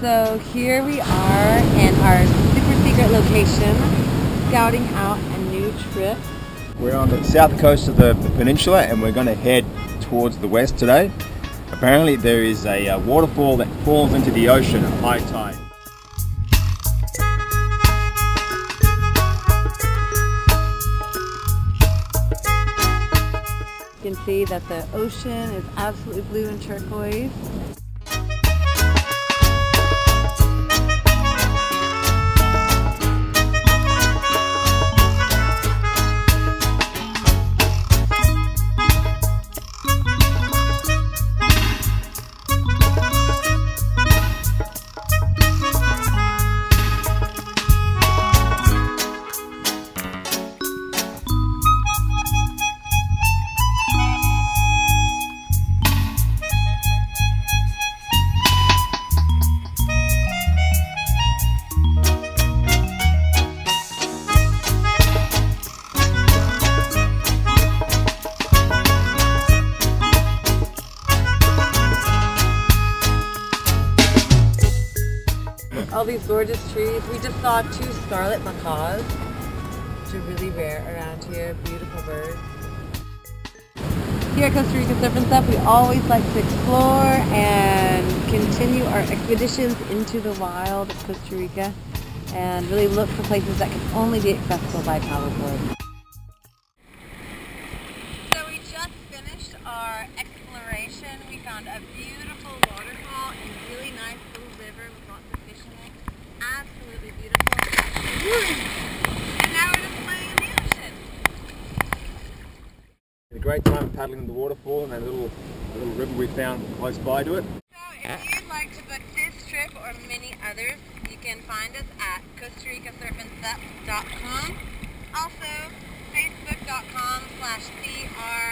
So here we are in our super secret location, scouting out a new trip. We're on the south coast of the peninsula and we're going to head towards the west today. Apparently there is a waterfall that falls into the ocean at high tide. You can see that the ocean is absolutely blue and turquoise. All these gorgeous trees. We just saw 2 scarlet macaws, which are really rare around here. Beautiful birds. Here at Costa Rica Surf and Stuff, we always like to explore and continue our expeditions into the wild of Costa Rica and really look for places that can only be accessible by paddleboard. So we just finished our exploration. We found a beautiful waterfall and a really nice little river with lots of fish in it. Absolutely beautiful. And now we're just playing in the ocean. A great time paddling the waterfall and that little river we found close by to it. So if you'd like to book this trip or many others, you can find us at CostaRicaSurfandSup.com. Also, Facebook.com/CR